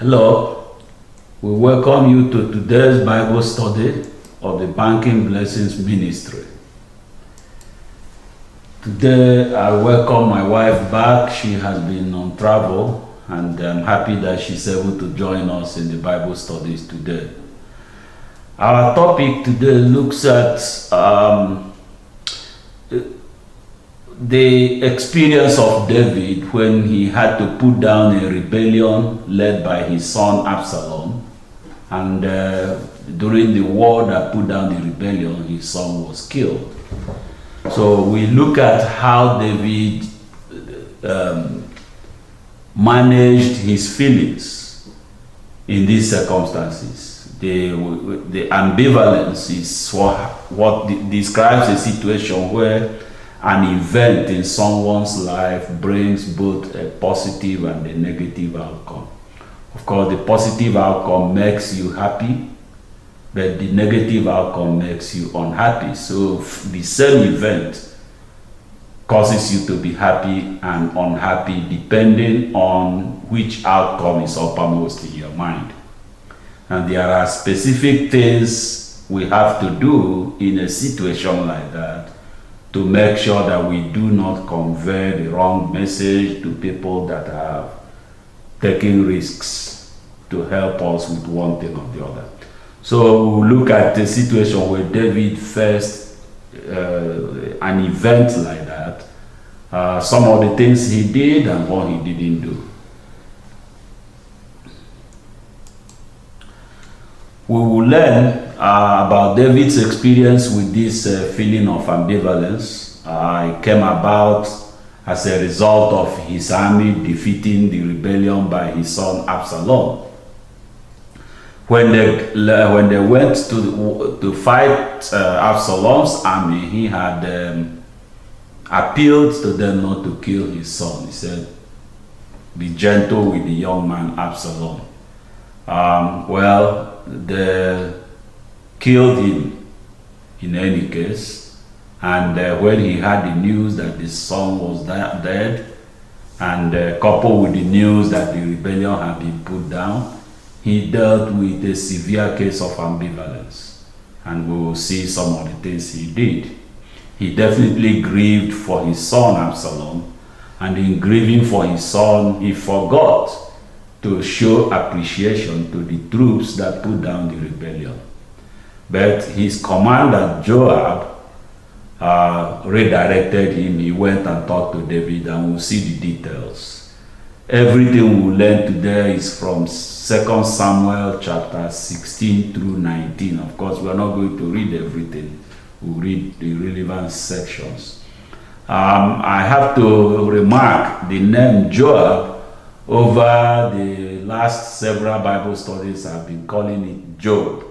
Hello, we welcome you to today's Bible study of the Banking Blessings Ministry. Today I welcome my wife back. She has been on travel and I'm happy that she's able to join us in the Bible studies today. Our topic today looks at the experience of David when he had to put down a rebellion led by his son Absalom, and during the war that put down the rebellion, his son was killed. So we look at how David managed his feelings in these circumstances. The ambivalence is what describes a situation where an event in someone's life brings both a positive and a negative outcome. Of course, the positive outcome makes you happy, but the negative outcome makes you unhappy. So the same event causes you to be happy and unhappy depending on which outcome is uppermost in your mind. And there are specific things we have to do in a situation like that to make sure that we do not convey the wrong message to people that have taken risks to help us with one thing or the other. So we'll look at the situation where David faced an event like that, some of the things he did and what he didn't do. We will learn about David's experience with this feeling of ambivalence. It came about as a result of his army defeating the rebellion by his son Absalom. When they went to fight Absalom's army, he had appealed to them not to kill his son. He said, "Be gentle with the young man Absalom." They killed him in any case, and when he had the news that his son was dead, and coupled with the news that the rebellion had been put down, he dealt with a severe case of ambivalence, and we will see some of the things he did. He definitely grieved for his son Absalom, and in grieving for his son, he forgot to show appreciation to the troops that put down the rebellion. But his commander Joab redirected him. He went and talked to David, and we'll see the details. Everything we'll learn today is from 2 Samuel chapter 16 through 19. Of course, we're not going to read everything. We'll read the relevant sections. I have to remark the name Joab. Over the last several Bible studies, I've been calling it Job.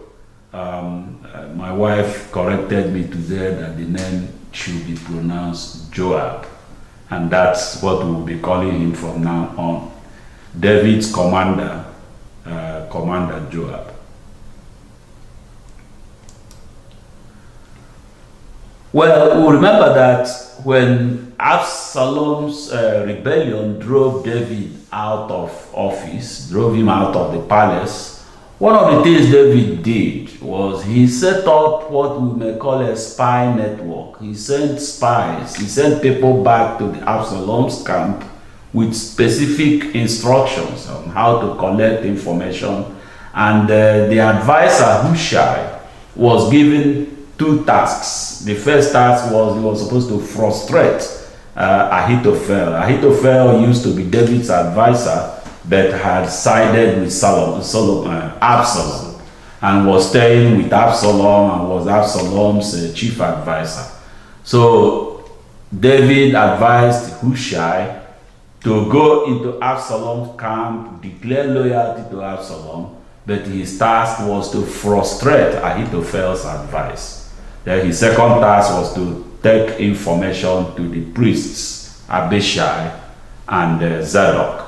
My wife corrected me today that the name should be pronounced Joab, and that's what we'll be calling him from now on. David's commander, Commander Joab. Well, we remember that when Absalom's rebellion drove David out of office, drove him out of the palace, one of the things David did was he set up what we may call a spy network. He sent spies, he sent people back to the Absalom's camp with specific instructions on how to collect information. And the advisor, Hushai, was given two tasks. The first task was he was supposed to frustrate Ahithophel. Ahithophel used to be David's advisor, but had sided with Absalom, and was staying with Absalom and was Absalom's chief advisor. So David advised Hushai to go into Absalom's camp, declare loyalty to Absalom, but his task was to frustrate Ahithophel's advice. Then his second task was to take information to the priests, Abishai and Zadok.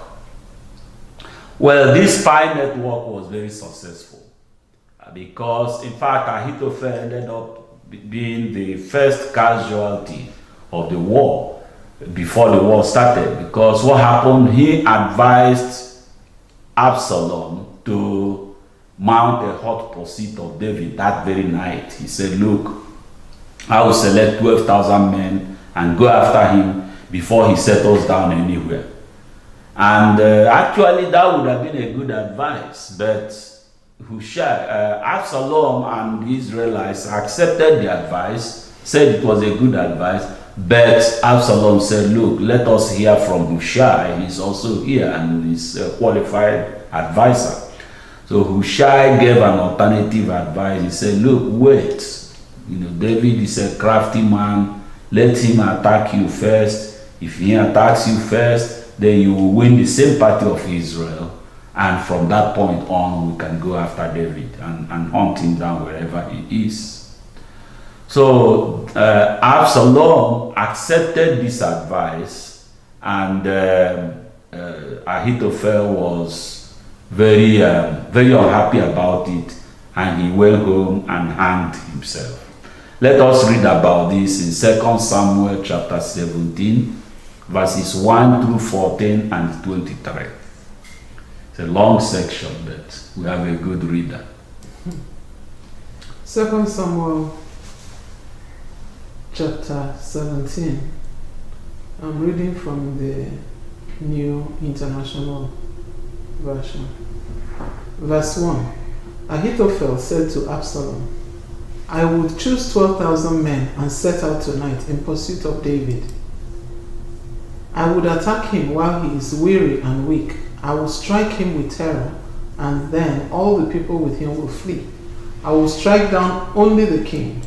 Well, this spy network was very successful because, in fact, Ahithophel ended up being the first casualty of the war before the war started, because what happened, he advised Absalom to mount a hot pursuit of David that very night. He said, look, I will select 12,000 men and go after him before he settles down anywhere. And actually, that would have been a good advice, but Absalom and the Israelites accepted the advice, said it was a good advice, but Absalom said, look, let us hear from Hushai. He's also here and he's a qualified advisor. So Hushai gave an alternative advice. He said, look, wait. David is a crafty man. Let him attack you first. If he attacks you first, then you will win the sympathy of Israel. And from that point on, we can go after David and hunt him down wherever he is. So Absalom accepted this advice, and Ahithophel was very unhappy about it, and he went home and hanged himself. Let us read about this in 2 Samuel chapter 17, verses 1 through 14 and 23. It's a long section, but we have a good reader. 2 Samuel chapter 17. I'm reading from the New International Version. Verse 1. Ahithophel said to Absalom, I would choose 12,000 men and set out tonight in pursuit of David. I would attack him while he is weary and weak. I will strike him with terror, and then all the people with him will flee. I will strike down only the king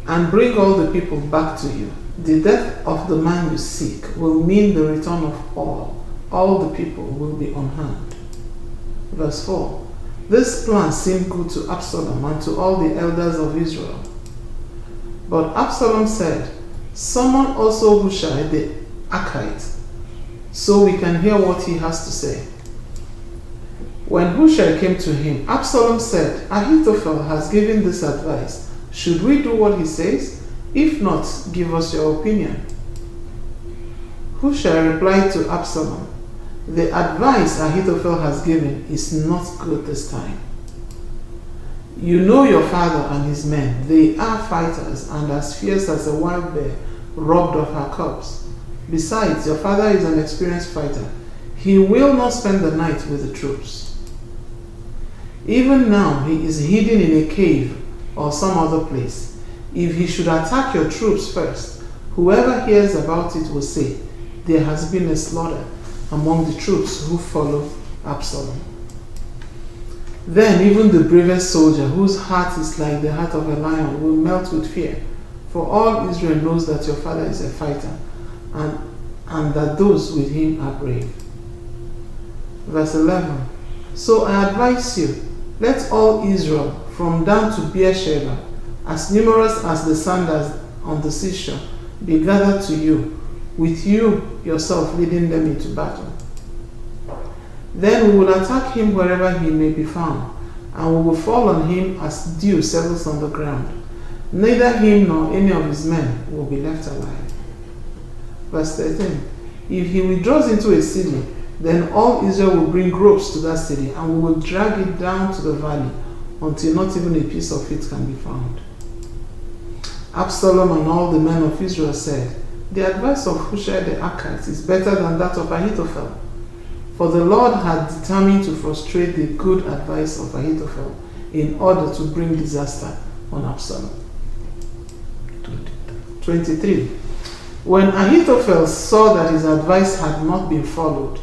and bring all the people back to you. The death of the man you seek will mean the return of all. All the people will be unharmed. Verse 4. This plan seemed good to Absalom and to all the elders of Israel. But Absalom said, summon also Hushai the Archite, so we can hear what he has to say. When Hushai came to him, Absalom said, Ahithophel has given this advice. Should we do what he says? If not, give us your opinion. Hushai replied to Absalom, the advice Ahithophel has given is not good this time. You know your father and his men. They are fighters and as fierce as a wild bear robbed of her cubs. Besides, your father is an experienced fighter. He will not spend the night with the troops. Even now, he is hidden in a cave or some other place. If he should attack your troops first, whoever hears about it will say, there has been a slaughter among the troops who follow Absalom. Then even the bravest soldier, whose heart is like the heart of a lion, will melt with fear. For all Israel knows that your father is a fighter, and that those with him are brave. Verse 11. So I advise you, let all Israel, from Dan to Beersheba, as numerous as the sandals on the seashore, be gathered to you, with you yourself leading them into battle. Then we will attack him wherever he may be found, and we will fall on him as dew settles on the ground. Neither him nor any of his men will be left alive. Verse 13. If he withdraws into a city, then all Israel will bring ropes to that city, and we will drag it down to the valley until not even a piece of it can be found. Absalom and all the men of Israel said, the advice of Hushai the Archite is better than that of Ahithophel. For the Lord had determined to frustrate the good advice of Ahithophel in order to bring disaster on Absalom. 23. When Ahithophel saw that his advice had not been followed,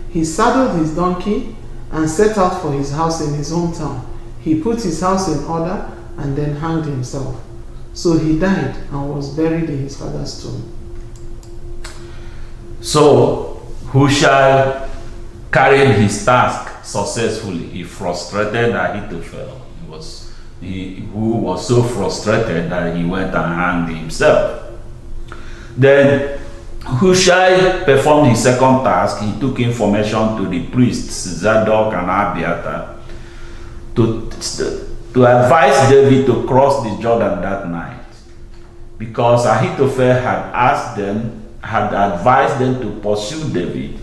he saddled his donkey and set out for his house in his hometown. He put his house in order and then hanged himself. So he died and was buried in his father's tomb. So Hushai carried his task successfully. He frustrated Ahithophel. Who was so frustrated that he went and hanged himself. Then Hushai performed his second task. He took information to the priests Zadok and Abiathar to advise David to cross the Jordan that night, because Ahithophel had advised them to pursue David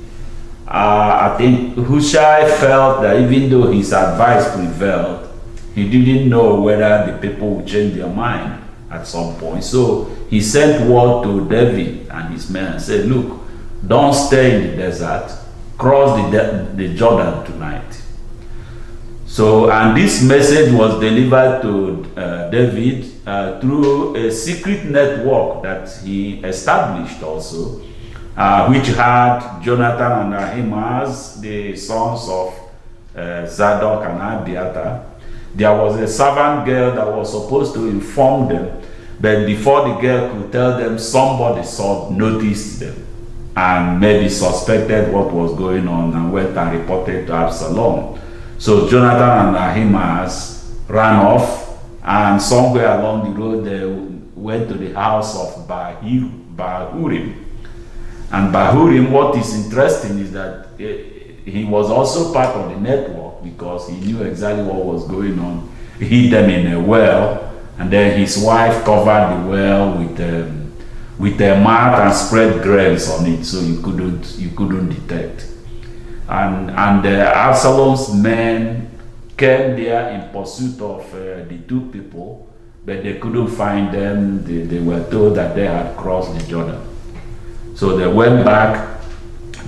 I think Hushai felt that even though his advice prevailed, he didn't know whether the people would change their mind at some point. So he sent word to David and his men and said, look, don't stay in the desert, cross the Jordan tonight. So, and this message was delivered to David through a secret network that he established also, which had Jonathan and Ahimaaz, the sons of Zadok and Abiathar. There was a servant girl that was supposed to inform them, but before the girl could tell them, somebody noticed them and maybe suspected what was going on and went and reported to Absalom. So Jonathan and Ahimaaz ran off, and somewhere along the road they went to the house of Bahurim. And Bahurim, what is interesting is that he was also part of the network because he knew exactly what was going on. He hid them in a well, and then his wife covered the well with a mat and spread graves on it, so you couldn't detect. And Absalom's men came there in pursuit of the two people, but they couldn't find them. They were told that they had crossed the Jordan. So they went back.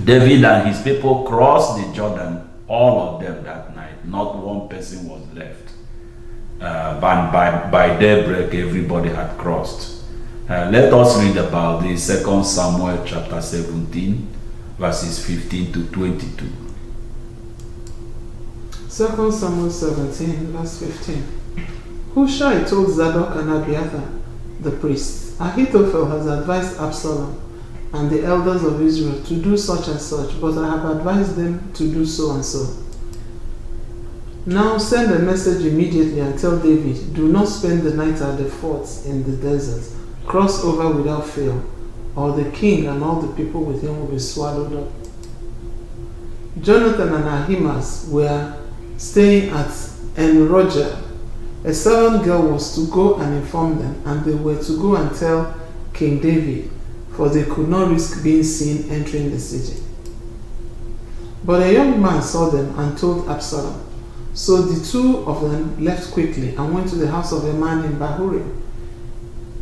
David and his people crossed the Jordan, all of them that night. Not one person was left. But by daybreak, everybody had crossed. Let us read about this, 2 Samuel chapter 17, verses 15 to 22. 2 Samuel 17, verse 15. Hushai told Zadok and Abiathar, the priests, Ahithophel has advised Absalom and the elders of Israel to do such and such, but I have advised them to do so and so. Now send a message immediately and tell David, do not spend the night at the forts in the desert. Cross over without fail, or the king and all the people with him will be swallowed up. Jonathan and Ahimaaz were staying at En-Rogel. A servant girl was to go and inform them, and they were to go and tell King David, for they could not risk being seen entering the city. But a young man saw them and told Absalom. So the two of them left quickly and went to the house of a man in Bahurim.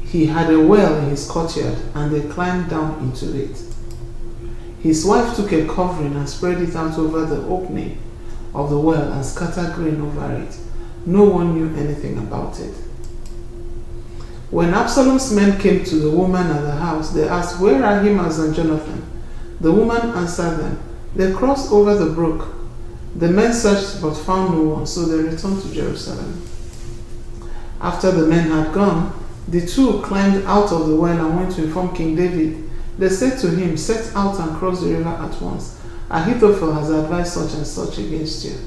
He had a well in his courtyard, and they climbed down into it. His wife took a covering and spread it out over the opening of the well and scattered grain over it. No one knew anything about it. When Absalom's men came to the woman at the house, they asked, where are Ahimaaz and Jonathan? The woman answered them, they crossed over the brook. The men searched but found no one, so they returned to Jerusalem. After the men had gone, the two climbed out of the well and went to inform King David. They said to him, set out and cross the river at once. Ahithophel has advised such and such against you.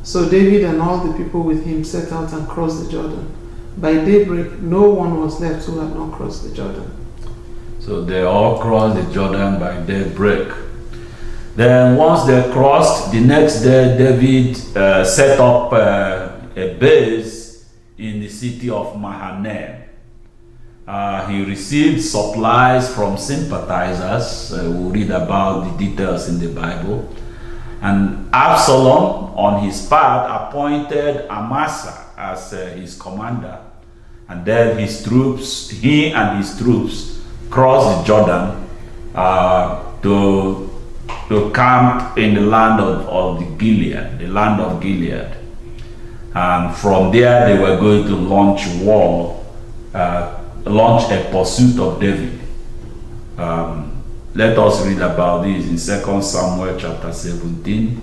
So David and all the people with him set out and crossed the Jordan. By daybreak, no one was left who had not crossed the Jordan. So they all crossed the Jordan by daybreak. Then once they crossed, the next day David set up a base in the city of Mahanaim. He received supplies from sympathizers. We'll read about the details in the Bible. And Absalom, on his part, appointed Amasa as his commander. And then he and his troops crossed the Jordan to camp in the land of the Gilead, the land of Gilead. And from there they were going to launch a pursuit of David. Let us read about this in 2 Samuel chapter 17,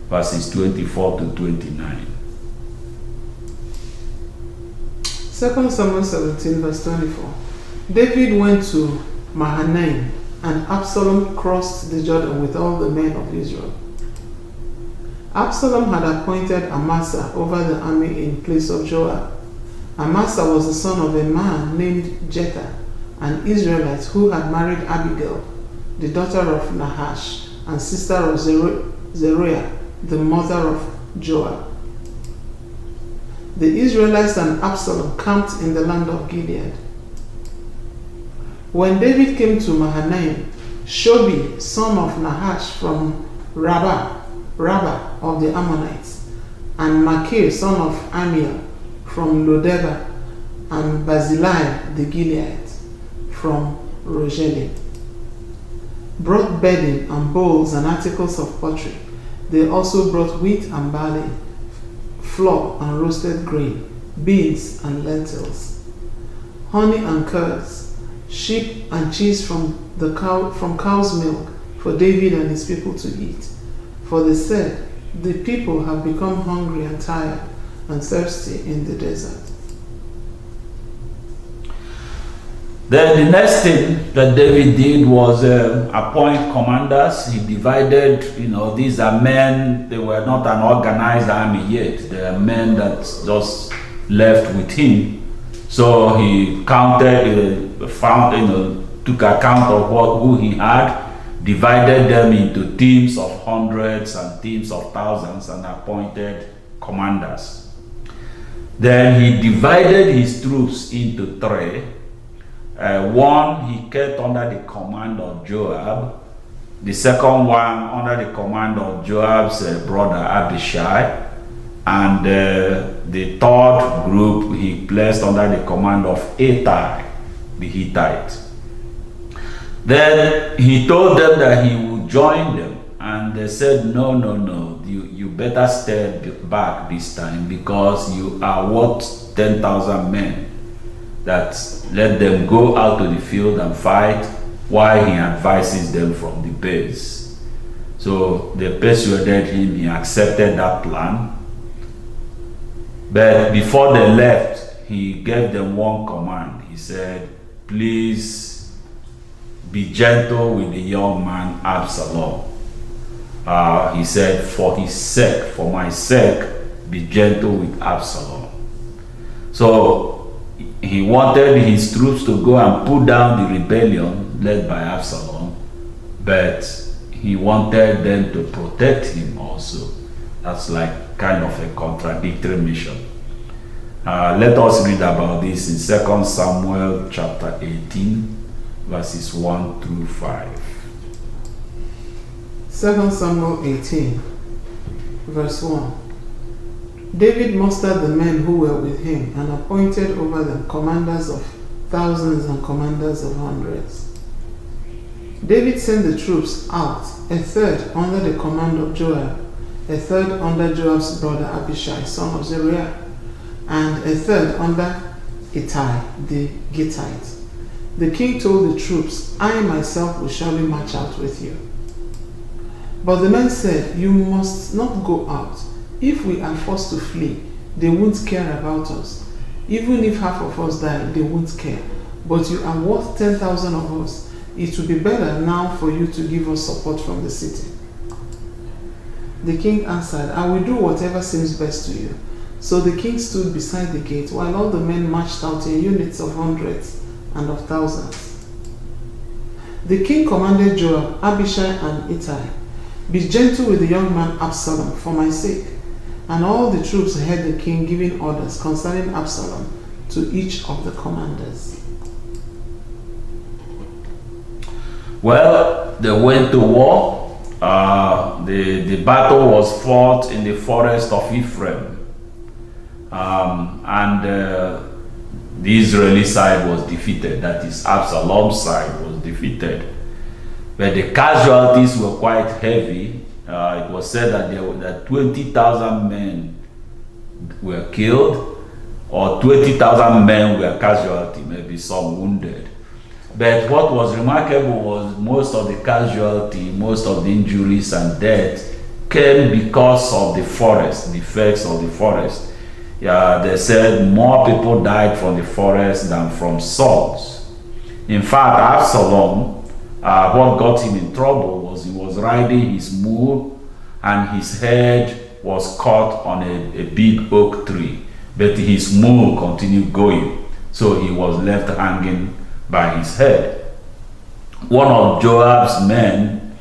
verses 24 to 29. 2 Samuel 17, verse 24. David went to Mahanaim, and Absalom crossed the Jordan with all the men of Israel. Absalom had appointed Amasa over the army in place of Joab. Amasa was the son of a man named Jether, an Israelite who had married Abigail, the daughter of Nahash and sister of Zeruiah, the mother of Joab. The Israelites and Absalom camped in the land of Gilead. When David came to Mahanaim, Shobi, son of Nahash from Rabbah of the Ammonites, and Machir, son of Amiel from Lodebar, and Barzillai the Gilead from Rogelim, brought bedding and bowls and articles of pottery. They also brought wheat and barley, flour and roasted grain, beans and lentils, honey and curds, sheep and cheese from cow's milk for David and his people to eat. For they said, the people have become hungry and tired and thirsty in the desert. Then the next thing that David did was appoint commanders. He divided, these are men, they were not an organized army yet. They are men that just left with him. So he counted, took account of who he had, divided them into teams of hundreds and teams of thousands, and appointed commanders. Then he divided his troops into three. One he kept under the command of Joab, the second one under the command of Joab's brother Abishai, and the third group he placed under the command of Ittai the Hittite. Then he told them that he would join them, and they said, no, you better step back this time, because you are worth 10,000 men. That let them go out to the field and fight, while he advises them from the base. So they persuaded him, he accepted that plan. But before they left, he gave them one command. He said, please be gentle with the young man Absalom. He said, for his sake, for my sake, be gentle with Absalom. So he wanted his troops to go and put down the rebellion led by Absalom, but he wanted them to protect him also. That's like kind of a contradictory mission. Let us read about this in 2 Samuel chapter 18, verses 1 through 5. 2 Samuel 18, verse 1. David mustered the men who were with him and appointed over them commanders of thousands and commanders of hundreds. David sent the troops out, a third under the command of Joab, a third under Joab's brother Abishai, son of Zeruiah, and a third under Ittai the Gittite. The king told the troops, I myself will surely march out with you. But the men said, you must not go out. If we are forced to flee, they won't care about us. Even if half of us die, they won't care. But you are worth 10,000 of us. It will be better now for you to give us support from the city. The king answered, I will do whatever seems best to you. So the king stood beside the gate, while all the men marched out in units of hundreds and of thousands. The king commanded Joab, Abishai, and Ittai, be gentle with the young man Absalom for my sake. And all the troops heard the king giving orders concerning Absalom to each of the commanders. Well, they went to war. The battle was fought in the forest of Ephraim. The Israeli side was defeated. That is, Absalom's side was defeated. But the casualties were quite heavy. It was said that 20,000 men were killed, or 20,000 men were casualty, maybe some wounded. But what was remarkable was most of the casualty, most of the injuries and death came because of the forest, the effects of the forest. They said more people died from the forest than from swords. In fact, Absalom, what got him in trouble was he was riding his mule and his head was caught on a big oak tree, but his mule continued going, so he was left hanging by his head. One of Joab's men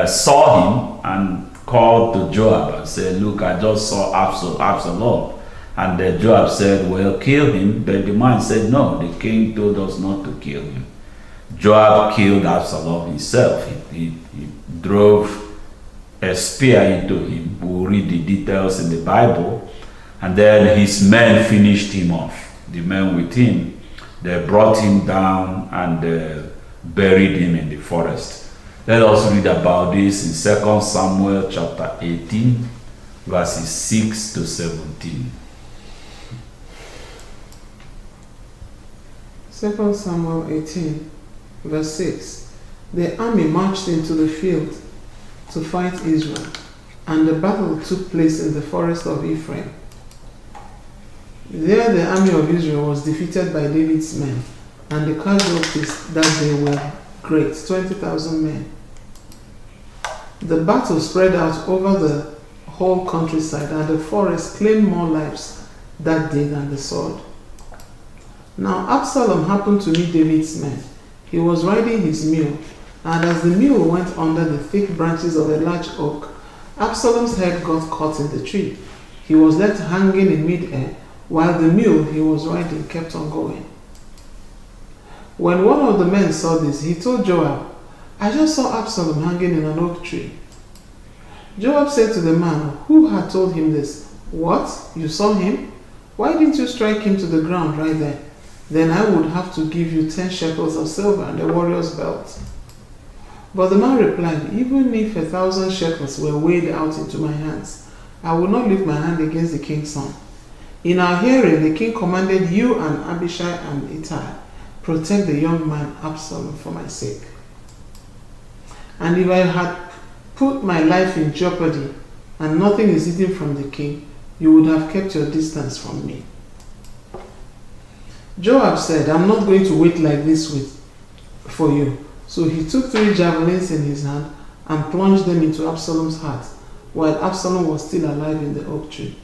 saw him and called to Joab and said, look, I just saw Absalom. And Joab said, well, kill him. But the man said, no, the king told us not to kill him. Joab killed Absalom himself. He drove a spear into him. We'll read the details in the Bible. And then his men finished him off. The men with him, they brought him down and buried him in the forest. Let us read about this in 2 Samuel chapter 18, verses 6 to 17. 2 Samuel 18, verse 6. The army marched into the field to fight Israel, and the battle took place in the forest of Ephraim. There the army of Israel was defeated by David's men, and the casualties that day were great, 20,000 men. The battle spread out over the whole countryside, and the forest claimed more lives that day than the sword. Now Absalom happened to meet David's men. He was riding his mule, and as the mule went under the thick branches of a large oak, Absalom's head got caught in the tree. He was left hanging in mid-air, while the mule he was riding kept on going. When one of the men saw this, he told Joab, "I just saw Absalom hanging in an oak tree." Joab said to the man who had told him this, "What? You saw him? Why didn't you strike him to the ground right there? Then I would have to give you 10 shekels of silver and a warrior's belt." But the man replied, "Even if 1,000 shekels were weighed out into my hands, I would not lift my hand against the king's son. In our hearing, the king commanded you and Abishai and Ittai, protect the young man Absalom for my sake. And if I had put my life in jeopardy and nothing is hidden from the king, you would have kept your distance from me." Joab said, "I'm not going to wait like this for you." So he took 3 javelins in his hand and plunged them into Absalom's heart, while Absalom was still alive in the oak tree.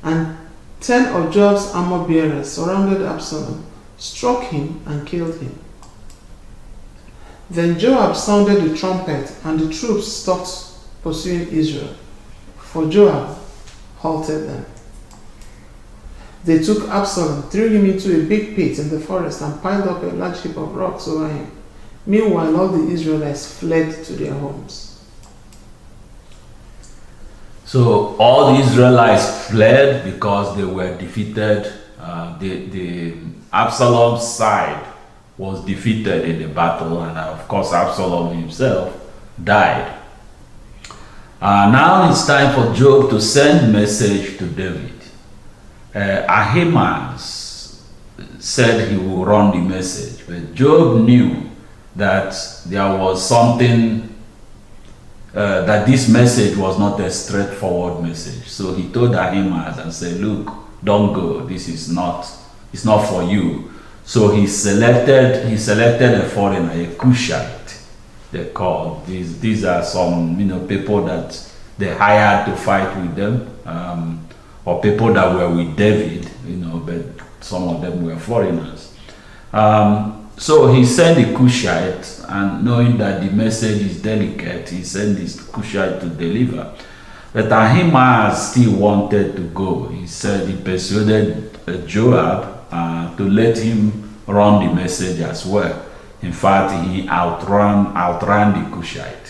And 10 of Joab's armor bearers surrounded Absalom, struck him, and killed him. Then Joab sounded the trumpet, and the troops stopped pursuing Israel, for Joab halted them. They took Absalom, threw him into a big pit in the forest, and piled up a large heap of rocks over him. Meanwhile, all the Israelites fled to their homes. So all the Israelites fled because they were defeated. The Absalom's side was defeated in the battle, and of course Absalom himself died. Now it's time for Joab to send message to David. Ahimaaz said he will run the message, but Joab knew that there was something, that this message was not a straightforward message. So he told Ahimaaz and said, "Look, don't go. It's not for you." So he selected a foreigner, a Cushite, they called. These are some people that they hired to fight with them, or people that were with David, but some of them were foreigners. So he sent the Cushite, and knowing that the message is delicate, he sent this Cushite to deliver. But Ahimaaz still wanted to go. He said he persuaded Joab to let him run the message as well. In fact, he outran the Cushite.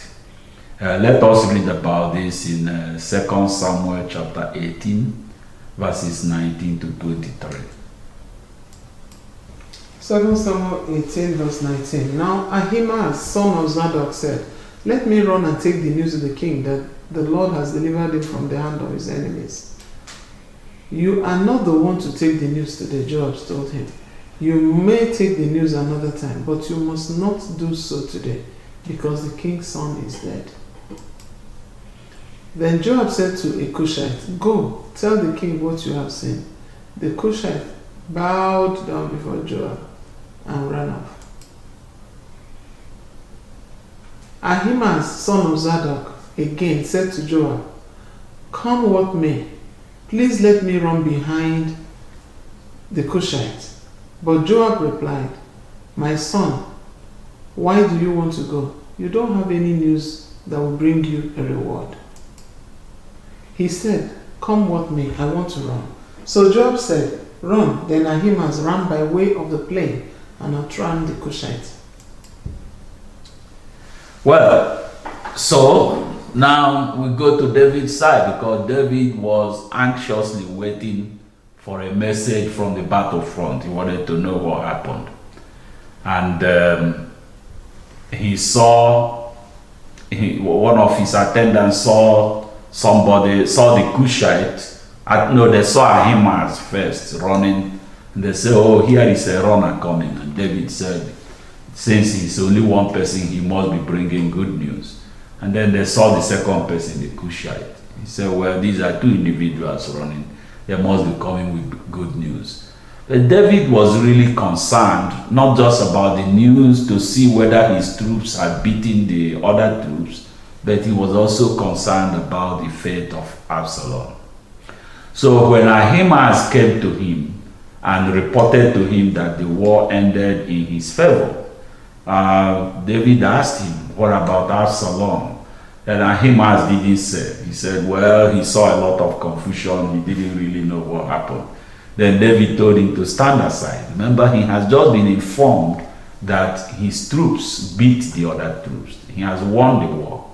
Let us read about this in 2 Samuel chapter 18, verses 19 to 23. 2 Samuel 18, verse 19. Now Ahimaaz, son of Zadok, said, "Let me run and take the news to the king that the Lord has delivered him from the hand of his enemies." "You are not the one to take the news today," Joab told him. "You may take the news another time, but you must not do so today, because the king's son is dead." Then Joab said to a Cushite, "Go, tell the king what you have seen." The Cushite bowed down before Joab and ran off. Ahimaaz, son of Zadok, again said to Joab, "Come what may, please let me run behind the Cushite." But Joab replied, "My son, why do you want to go? You don't have any news that will bring you a reward." He said, "Come what may, I want to run." So Joab said, "Run." Then Ahimaaz ran by way of the plain and outrun the Cushite. Well, so now we go to David's side because David was anxiously waiting for a message from the battlefront. He wanted to know what happened. And he saw, one of his attendants saw the Cushite. No, they saw Ahimaaz first running. And they said, oh, here is a runner coming. And David said, since he's only one person, he must be bringing good news. And then they saw the second person, the Cushite. He said, well, these are two individuals running. They must be coming with good news. But David was really concerned, not just about the news to see whether his troops had beaten the other troops, but he was also concerned about the fate of Absalom. So when Ahimaaz came to him and reported to him that the war ended in his favor, David asked him, what about Absalom? And Ahimaaz didn't say. He said, well, he saw a lot of confusion. He didn't really know what happened. Then David told him to stand aside. Remember, he has just been informed that his troops beat the other troops. He has won the war.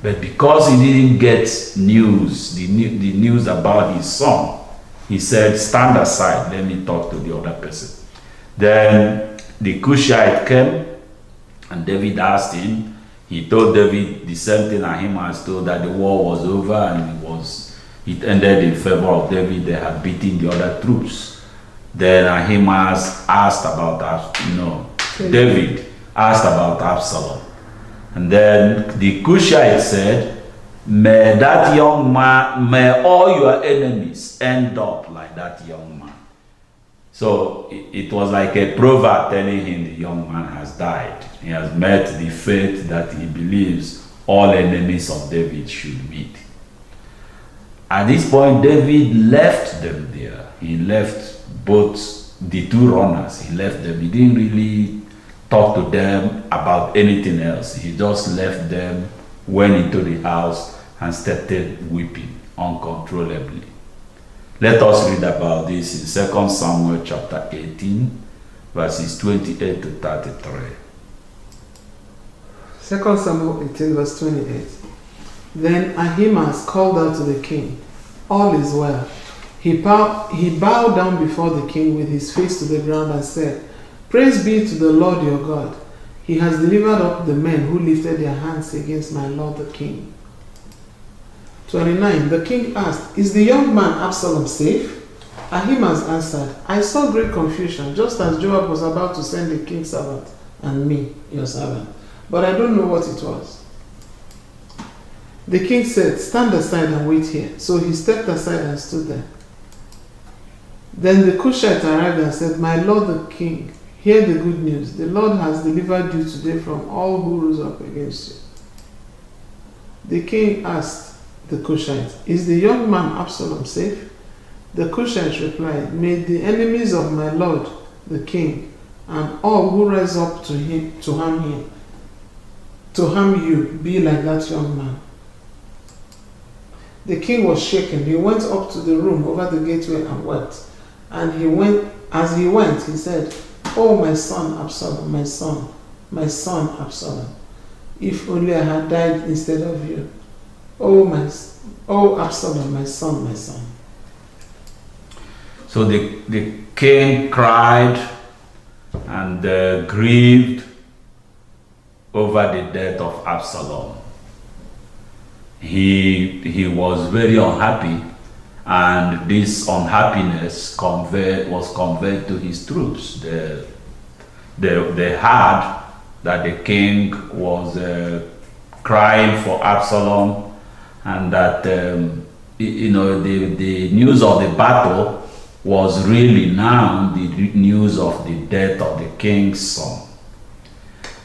But because he didn't get news, the news about his son, he said, stand aside, let me talk to the other person. Then the Cushite came, and David asked him. He told David the same thing Ahimaaz told, that the war was over and it ended in favor of David. They had beaten the other troops. Then Ahimaaz asked about David asked about Absalom. And then the Cushite said, may that young man, may all your enemies end up like that young man. So it was like a proverb telling him the young man has died. He has met the fate that he believes all enemies of David should meet. At this point, David left them there. He left both the two runners. He left them. He didn't really talk to them about anything else. He just left them, went into the house, and started weeping uncontrollably. Let us read about this in 2 Samuel chapter 18, verses 28 to 33. 2 Samuel 18, verse 28. Then Ahimaaz called out to the king, all is well. He bowed down before the king with his face to the ground and said, praise be to the Lord your God. He has delivered up the men who lifted their hands against my lord the king. 29. The king asked, is the young man Absalom safe? Ahimaaz answered, I saw great confusion, just as Joab was about to send the king's servant and me, your servant. But I don't know what it was. The king said, stand aside and wait here. So he stepped aside and stood there. Then the Cushite arrived and said, my lord the king, hear the good news. The Lord has delivered you today from all who rose up against you. The king asked the Cushite, is the young man Absalom safe? The Cushite replied, may the enemies of my lord the king and all who rise up to harm you be like that young man. The king was shaken. He went up to the room over the gateway and wept. And as he went, he said, oh, my son Absalom, my son Absalom, if only I had died instead of you. Oh, Absalom, my son. So the king cried and grieved over the death of Absalom. He was very unhappy, and this unhappiness was conveyed to his troops. They heard that the king was crying for Absalom, and that the news of the battle was really now the news of the death of the king's son.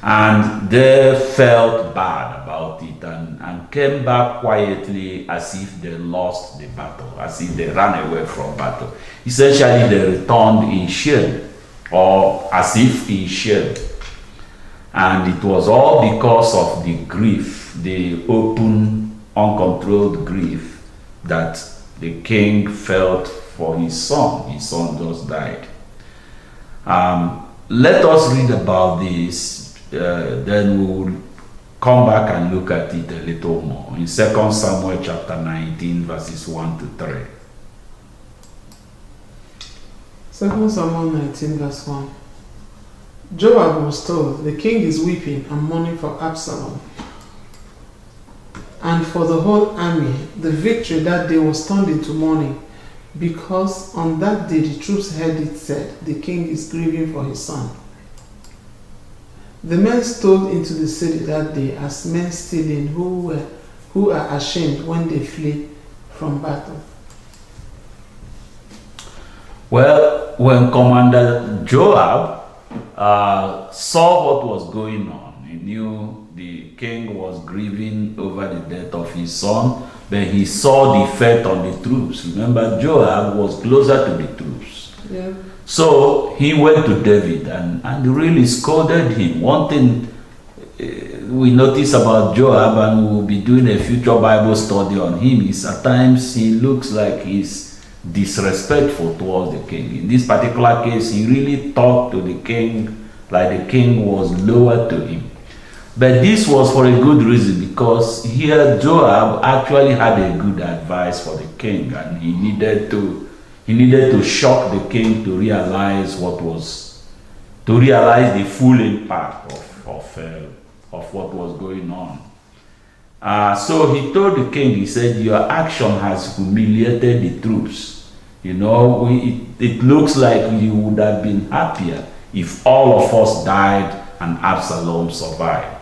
And they felt bad about it and came back quietly as if they lost the battle, as if they ran away from battle. Essentially, they returned in shame, or as if in shame. And it was all because of the grief, the open, uncontrolled grief that the king felt for his son. His son just died. let us read about this, then we will come back and look at it a little more in 2 Samuel chapter 19, verses 1 to 3. 2 Samuel 19, verse 1. Joab was told, the king is weeping and mourning for Absalom and for the whole army. The victory that day was turned into mourning, because on that day the troops heard it said, the king is grieving for his son. The men stole into the city that day as men stealing who are ashamed when they flee from battle. Well, when Commander Joab saw what was going on, he knew the king was grieving over the death of his son, but he saw the effect on the troops. Remember, Joab was closer to the troops. Yeah. So he went to David and really scolded him. One thing we notice about Joab, and we'll be doing a future Bible study on him, is at times he looks like he's disrespectful towards the king. In this particular case, he really talked to the king like the king was lower to him. But this was for a good reason, because here Joab actually had a good advice for the king, and he needed to shock the king to realize the full impact of what was going on. So he told the king, he said, your action has humiliated the troops. You know, it looks like you would have been happier if all of us died and Absalom survived.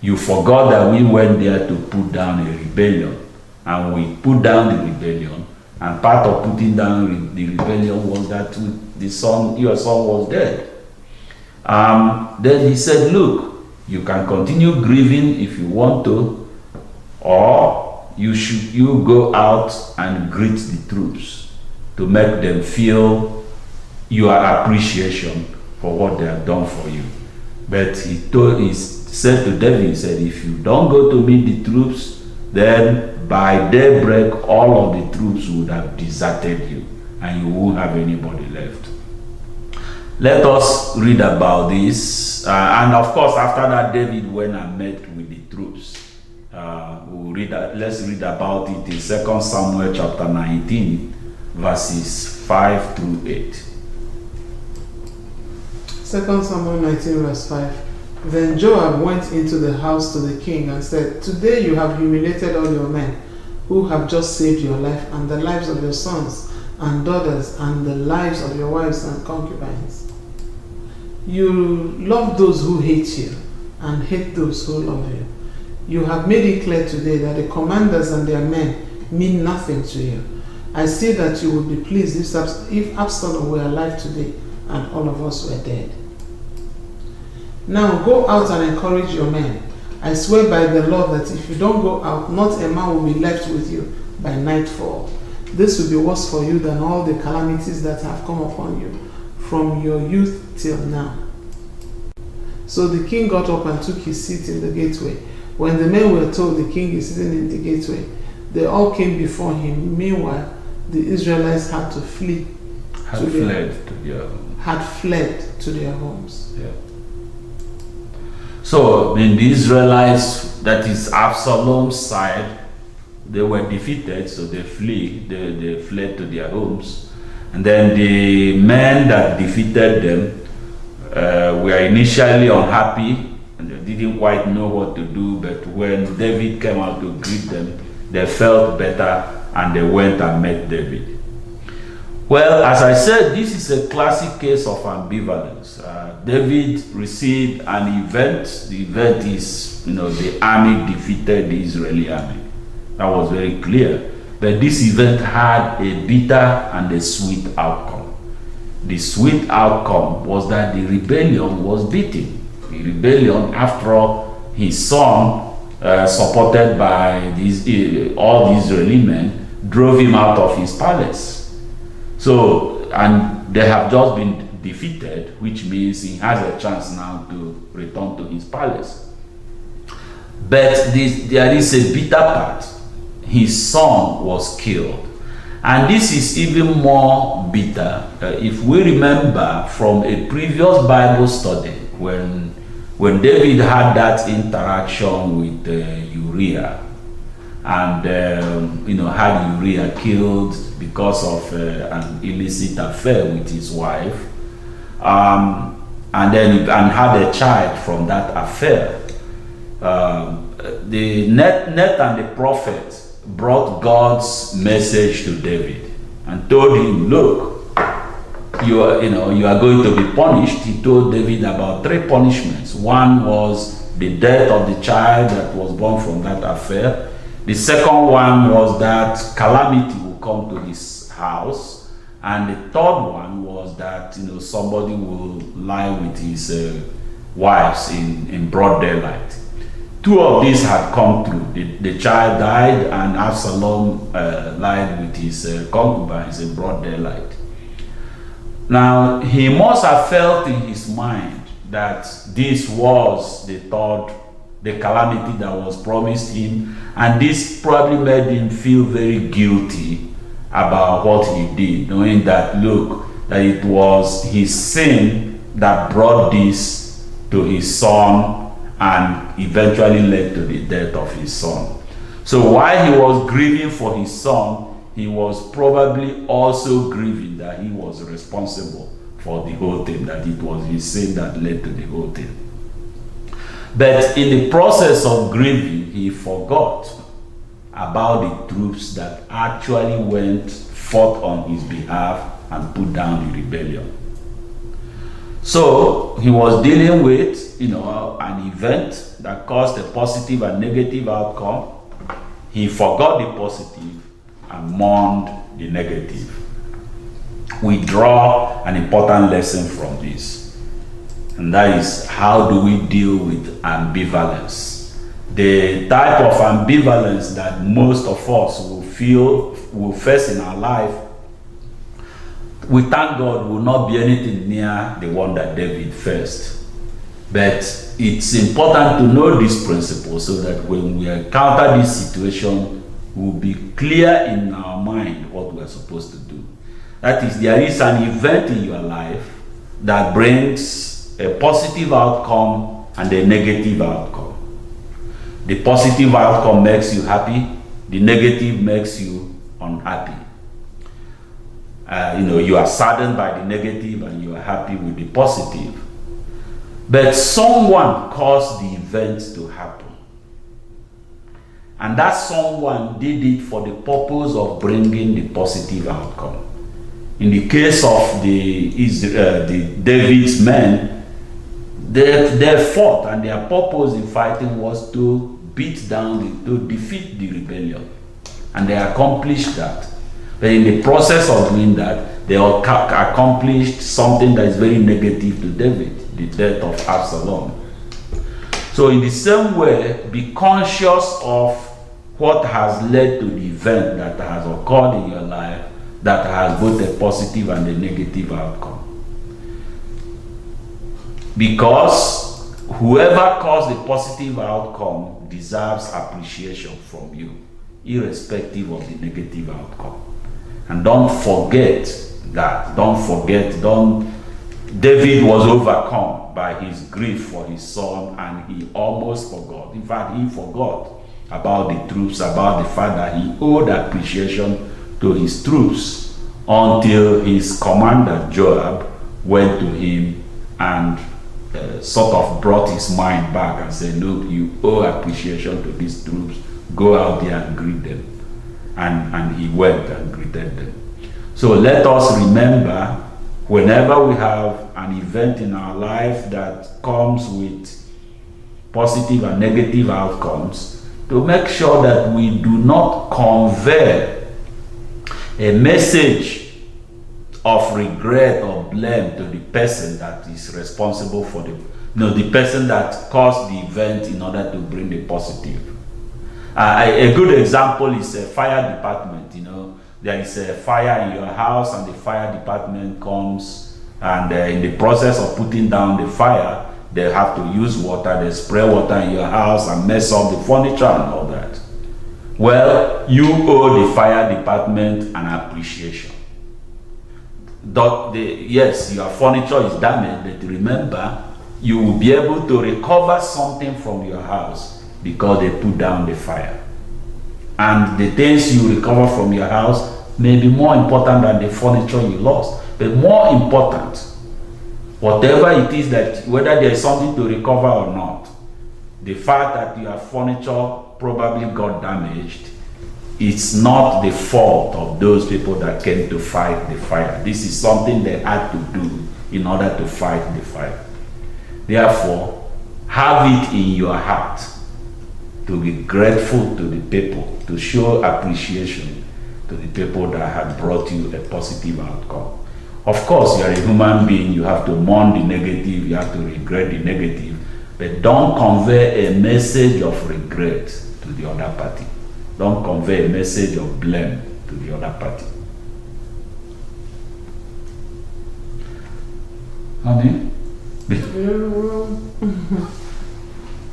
You forgot that we went there to put down a rebellion, and we put down the rebellion, and part of putting down the rebellion was that your son was dead. Then he said, look, you can continue grieving if you want to, or you go out and greet the troops to make them feel your appreciation for what they have done for you. But he said to David, he said, if you don't go to meet the troops, then by daybreak all of the troops would have deserted you, and you won't have anybody left. Let us read about this. And of course, after that, David went and met with the troops. Let's read about it in 2 Samuel chapter 19, verses 5 through 8. 2 Samuel 19, verse 5. Then Joab went into the house to the king and said, today you have humiliated all your men who have just saved your life and the lives of your sons and daughters and the lives of your wives and concubines. You love those who hate you and hate those who love you. You have made it clear today that the commanders and their men mean nothing to you. I see that you would be pleased if Absalom were alive today and all of us were dead. Now go out and encourage your men. I swear by the Lord that if you don't go out, not a man will be left with you by nightfall. This will be worse for you than all the calamities that have come upon you from your youth till now. So the king got up and took his seat in the gateway. When the men were told the king is sitting in the gateway, they all came before him. Meanwhile, the Israelites had fled to their homes. Yeah. So in the Israelites, that is Absalom's side, they were defeated, so they fled to their homes. And then the men that defeated them were initially unhappy, and they didn't quite know what to do, but when David came out to greet them, they felt better and they went and met David. Well, as I said, this is a classic case of ambivalence. David received an event. The event is, the army defeated the Israeli army. That was very clear. But this event had a bitter and a sweet outcome. The sweet outcome was that the rebellion was beaten. The rebellion, after all, his son, supported by all the Israeli men, drove him out of his palace. So, and they have just been defeated, which means he has a chance now to return to his palace. But there is a bitter part. His son was killed. And this is even more bitter if we remember from a previous Bible study when David had that interaction with Uriah, and had Uriah killed because of an illicit affair with his wife, and had a child from that affair. The Nathan the prophet brought God's message to David and told him, look, you are going to be punished. He told David about 3 punishments. One was the death of the child that was born from that affair. The second one was that calamity will come to his house. And the third one was that somebody will lie with his wives in broad daylight. 2 of these had come true. The child died, and Absalom lied with his concubines in broad daylight. Now, he must have felt in his mind that this was the calamity that was promised him, and this probably made him feel very guilty about what he did, knowing that, look, that it was his sin that brought this to his son and eventually led to the death of his son. So while he was grieving for his son, he was probably also grieving that he was responsible for the whole thing, that it was his sin that led to the whole thing. But in the process of grieving, he forgot about the troops that actually went forth on his behalf and put down the rebellion. So he was dealing with an event that caused a positive and negative outcome. He forgot the positive and mourned the negative. We draw an important lesson from this, and that is, how do we deal with ambivalence? The type of ambivalence that most of us will face in our life, we thank God, will not be anything near the one that David faced. But it's important to know this principle so that when we encounter this situation, we'll be clear in our mind what we're supposed to do. That is, there is an event in your life that brings a positive outcome and a negative outcome. The positive outcome makes you happy, the negative makes you unhappy. You are saddened by the negative and you are happy with the positive. But someone caused the event to happen. And that someone did it for the purpose of bringing the positive outcome. In the case of the David's men, they fought, and their purpose in fighting was to defeat the rebellion. And they accomplished that. But in the process of doing that, they accomplished something that is very negative to David, the death of Absalom. So in the same way, be conscious of what has led to the event that has occurred in your life that has both a positive and a negative outcome. Because whoever caused the positive outcome deserves appreciation from you, irrespective of the negative outcome. And don't forget that. David was overcome by his grief for his son, and he almost forgot. In fact, he forgot about the troops, about the fact that he owed appreciation to his troops, until his commander Joab went to him and sort of brought his mind back and said, look, you owe appreciation to these troops, go out there and greet them. And he went and greeted them. So let us remember, whenever we have an event in our life that comes with positive and negative outcomes, to make sure that we do not convey a message of regret or blame to the person that is responsible for the person that caused the event in order to bring the positive. A good example is a fire department. There is a fire in your house, and the fire department comes, and in the process of putting down the fire, they have to use water. They spray water in your house and mess up the furniture and all that. Well, you owe the fire department an appreciation. Yes, your furniture is damaged, but remember, you will be able to recover something from your house because they put down the fire. And the things you recover from your house may be more important than the furniture you lost. But more important, whatever it is that, whether there is something to recover or not, the fact that your furniture probably got damaged, it's not the fault of those people that came to fight the fire. This is something they had to do in order to fight the fire. Therefore, have it in your heart to be grateful to the people, to show appreciation to the people that have brought you a positive outcome. Of course, you are a human being, you have to mourn the negative, you have to regret the negative, but don't convey a message of regret to the other party. Don't convey a message of blame to the other party. Honey? Yeah, well,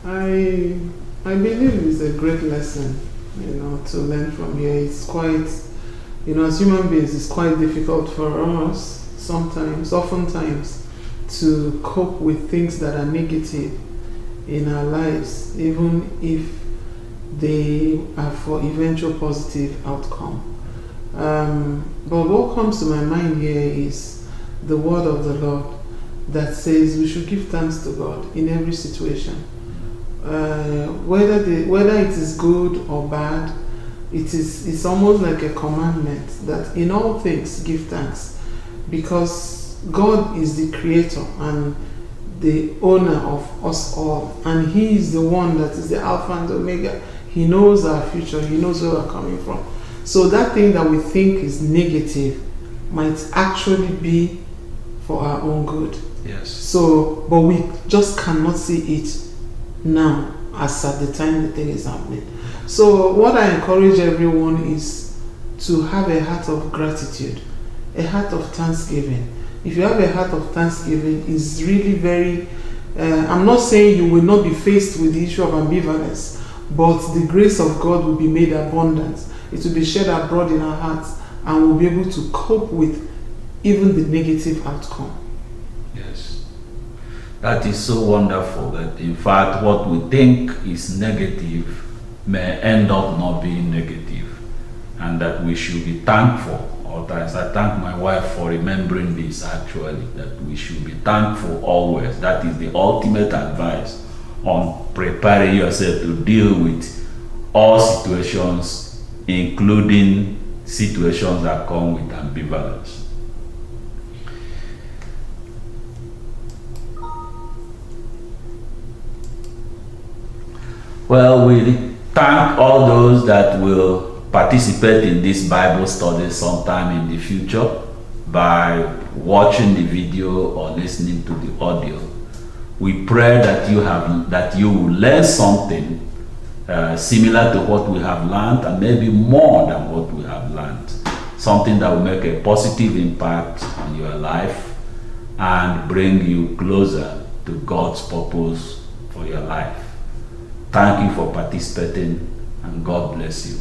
I believe it's a great lesson, to learn from here. It's quite, as human beings, it's quite difficult for us oftentimes, to cope with things that are negative in our lives, even if they are for eventual positive outcome. But what comes to my mind here is the word of the Lord that says we should give thanks to God in every situation. Whether it is good or bad, it's almost like a commandment that in all things give thanks, because God is the creator and the owner of us all, and He is the one that is the Alpha and Omega. He knows our future, He knows where we're coming from. So that thing that we think is negative might actually be for our own good. Yes. So, but we just cannot see it now, as at the time the thing is happening. So what I encourage everyone is to have a heart of gratitude, a heart of thanksgiving. If you have a heart of thanksgiving, it's really very, I'm not saying you will not be faced with the issue of ambivalence, but the grace of God will be made abundant. It will be shed abroad in our hearts, and we'll be able to cope with even the negative outcome. Yes. That is so wonderful that, in fact, what we think is negative may end up not being negative, and that we should be thankful. Or as I thank my wife for remembering this, actually, that we should be thankful always. That is the ultimate advice on preparing yourself to deal with all situations, including situations that come with ambivalence. Well, we thank all those that will participate in this Bible study sometime in the future by watching the video or listening to the audio. We pray that you will learn something similar to what we have learned, and maybe more than what we have learned. Something that will make a positive impact on your life and bring you closer to God's purpose for your life. Thank you for participating, and God bless you.